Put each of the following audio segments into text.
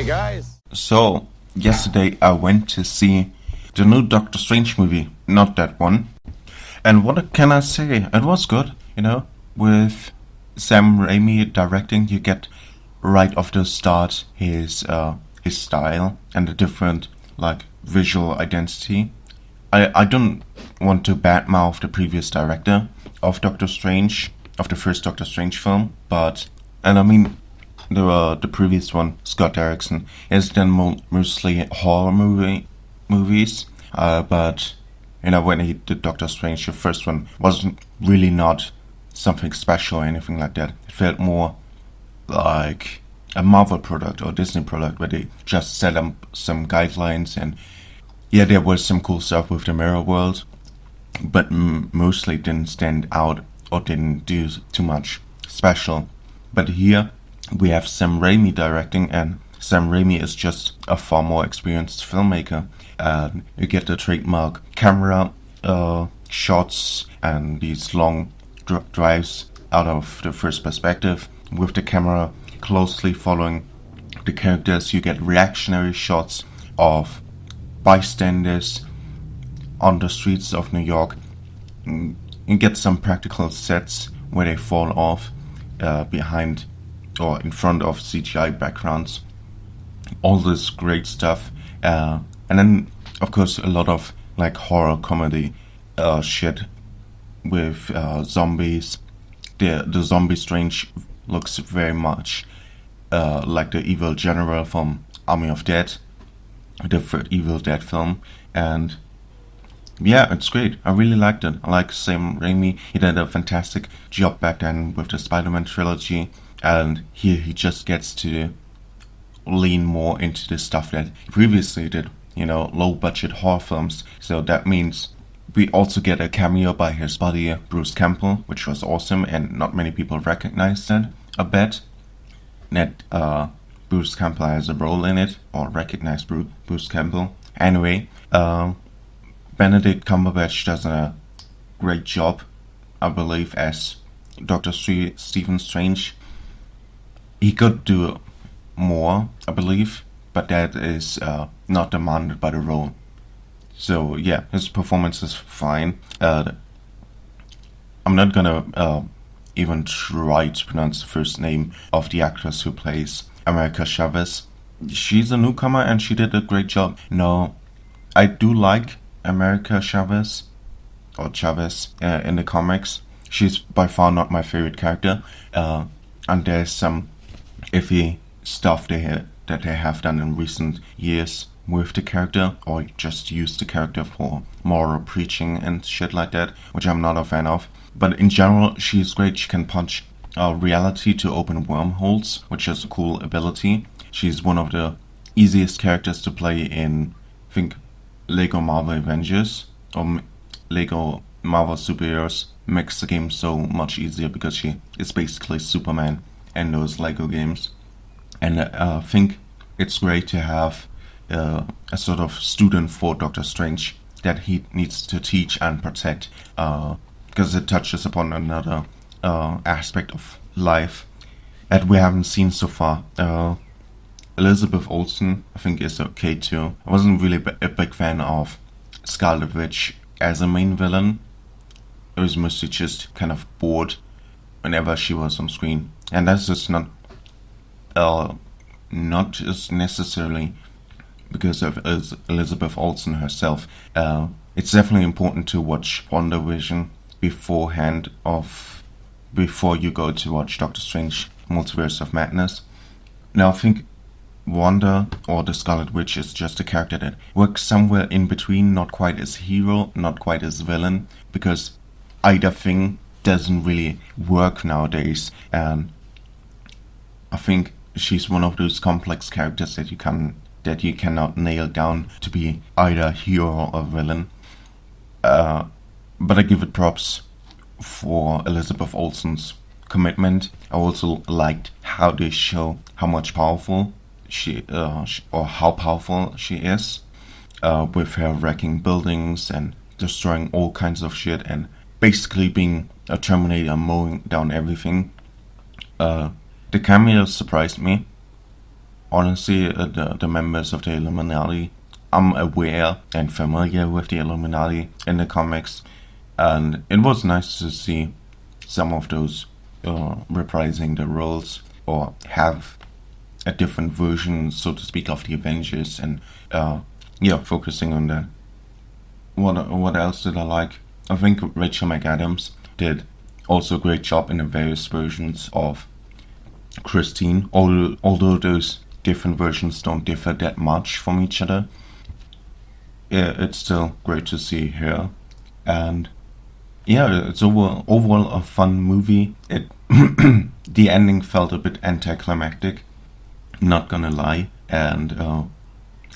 Hey guys. So, yesterday I went to see the new Doctor Strange movie, not that one. And what can I say? It was good, with Sam Raimi directing, you get right off the start his style and a different visual identity. I don't want to badmouth the previous director of Doctor Strange, of the first Doctor Strange film, and I mean, the previous one, Scott Derrickson, has done mostly horror movies, but when he did Doctor Strange, the first one wasn't really not something special or anything like that. It felt more like a Marvel product or Disney product where they just set up some guidelines, and yeah, there was some cool stuff with the mirror world, but mostly didn't stand out or didn't do too much special. But here we have Sam Raimi directing, and Sam Raimi is just a far more experienced filmmaker. You get the trademark camera shots and these long drives out of the first perspective with the camera closely following the characters. You get reactionary shots of bystanders on the streets of New York. You get some practical sets where they fall off behind or in front of CGI backgrounds. All this great stuff. And then, of course, a lot of horror comedy shit with zombies. The zombie Strange looks very much like the evil general from Army of Dead, the third Evil Dead film. And yeah, it's great. I really liked it. I like Sam Raimi. He did a fantastic job back then with the Spider-Man trilogy, and here he just gets to lean more into the stuff that he previously did, low-budget horror films. So that means we also get a cameo by his buddy Bruce Campbell, which was awesome, and not many people recognized that. I bet that Bruce Campbell has a role in it, or recognize Bruce Campbell. Anyway, Benedict Cumberbatch does a great job, I believe, as Dr. Stephen Strange. He could do more, I believe, but that is not demanded by the role. So yeah, his performance is fine. I'm not gonna even try to pronounce the first name of the actress who plays America Chavez. She's a newcomer and she did a great job. No, I do like America Chavez, or Chavez, in the comics. She's by far not my favorite character, and there's some iffy stuff that they have done in recent years with the character, or just use the character for moral preaching and shit like that, which I'm not a fan of. But in general, she's great. She can punch reality to open wormholes, which is a cool ability. She's one of the easiest characters to play in, I think, Lego Marvel Avengers, or Lego Marvel Superheroes. Makes the game so much easier because she is basically Superman in those Lego games. And I think it's great to have a sort of student for Doctor Strange that he needs to teach and protect, because it touches upon another aspect of life that we haven't seen so far. Elizabeth Olsen, I think, is okay too. I wasn't really a big fan of Scarlet Witch as a main villain. I was mostly just kind of bored whenever she was on screen, and that's just not just necessarily because of Elizabeth Olsen herself. It's definitely important to watch WandaVision before you go to watch Doctor Strange Multiverse of Madness. Now I think Wanda, or the Scarlet Witch, is just a character that works somewhere in between, not quite as hero, not quite as villain, because either thing doesn't really work nowadays. And I think she's one of those complex characters that you cannot nail down to be either hero or villain. But I give it props for Elizabeth Olsen's commitment. I also liked how they show how powerful she is, with her wrecking buildings and destroying all kinds of shit and basically being a Terminator, mowing down everything. The cameo surprised me. honestly, the members of the Illuminati, I'm aware and familiar with the Illuminati in the comics, and it was nice to see some of those reprising the roles or have a different version, so to speak, of the Avengers, and focusing on that. What else did I like? I think Rachel McAdams did also a great job in the various versions of Christine, although those different versions don't differ that much from each other. It's still great to see her, and it's overall a fun movie. The ending felt a bit anticlimactic, not gonna lie, and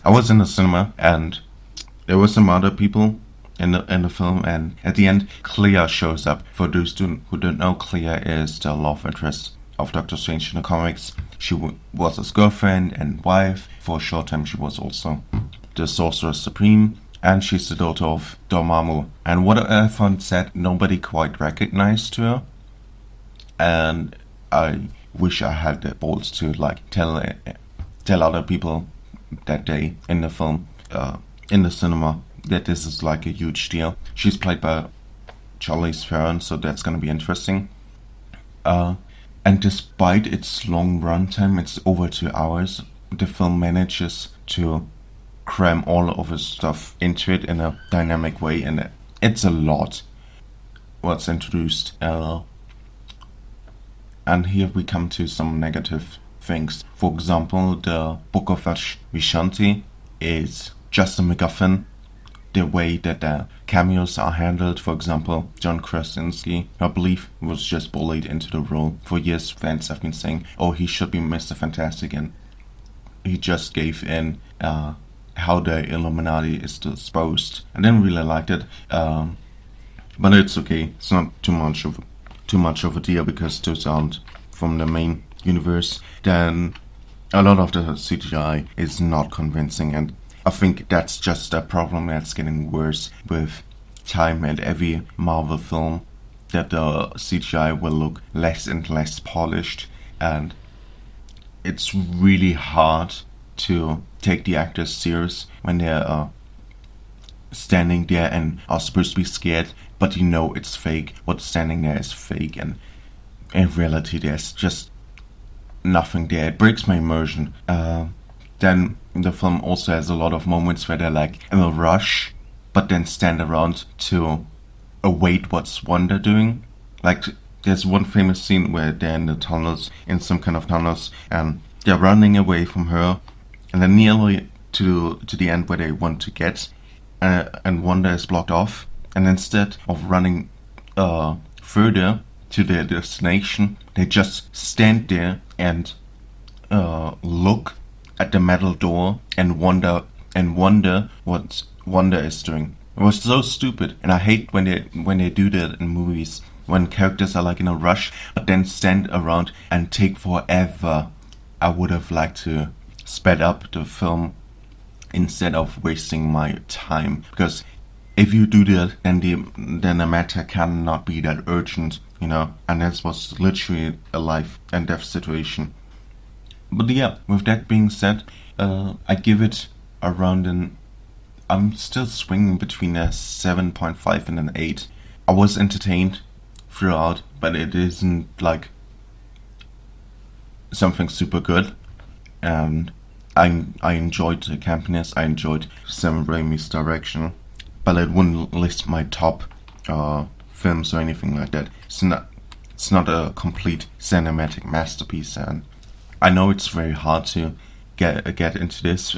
I was in the cinema, and there were some other people in the film, and at the end, Clea shows up. For those who don't know, Clea is the love interest of Doctor Strange in the comics. She was his girlfriend and wife. For a short time, she was also the Sorcerer Supreme, and she's the daughter of Dormammu. And what I found sad, nobody quite recognized her, and I wish I had the balls to tell other people that day in the film, in the cinema, that this is like a huge deal. She's played by Charlize Theron, so that's gonna be interesting. And despite its long runtime, it's over 2 hours, the film manages to cram all of his stuff into it in a dynamic way, and it's a lot what's introduced. And here we come to some negative things. For example, the Book of Vishanti is just a MacGuffin. The way that the cameos are handled, for example, John Krasinski, I believe, was just bullied into the role. For years, fans have been saying, oh, he should be Mr. Fantastic, and he just gave in how the Illuminati is disposed. I didn't really like it, but it's okay. It's not too much of a deal because those aren't from the main universe. Then a lot of the CGI is not convincing, and I think that's just a problem that's getting worse with time, and every Marvel film that the CGI will look less and less polished, and it's really hard to take the actors serious when they're standing there and are supposed to be scared, but you know it's fake. What's standing there is fake, and in reality there's just nothing there. It breaks my immersion. Then the film also has a lot of moments where they're like in a rush, but then stand around to await what's Wanda doing. Like, there's one famous scene where they're in the tunnels, in some kind of tunnels, and they're running away from her, and they're nearly to the end where they want to get, and Wanda is blocked off, and instead of running further to their destination, they just stand there and look at the metal door and wonder what Wanda is doing. It was so stupid, and I hate when they do that in movies, when characters are like in a rush but then stand around and take forever. I would have liked to sped up the film instead of wasting my time, because if you do that, then the matter cannot be that urgent, and this was literally a life and death situation. But yeah, with that being said, I give it around I'm still swinging between a 7.5 and an 8. I was entertained throughout, but it isn't like something super good. And I enjoyed the campiness, I enjoyed Sam Raimi's direction, but I wouldn't list my top films or anything like that. It's not a complete cinematic masterpiece, and I know it's very hard to get into this,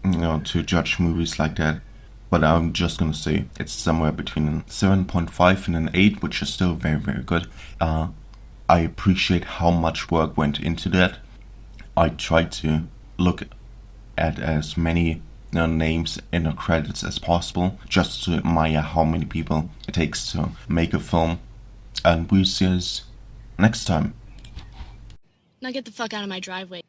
to judge movies like that, but I'm just gonna say it's somewhere between a 7.5 and an 8, which is still very, very good. I appreciate how much work went into that. I tried to look at as many names in the credits as possible, just to admire how many people it takes to make a film, and we'll see us next time. Now get the fuck out of my driveway.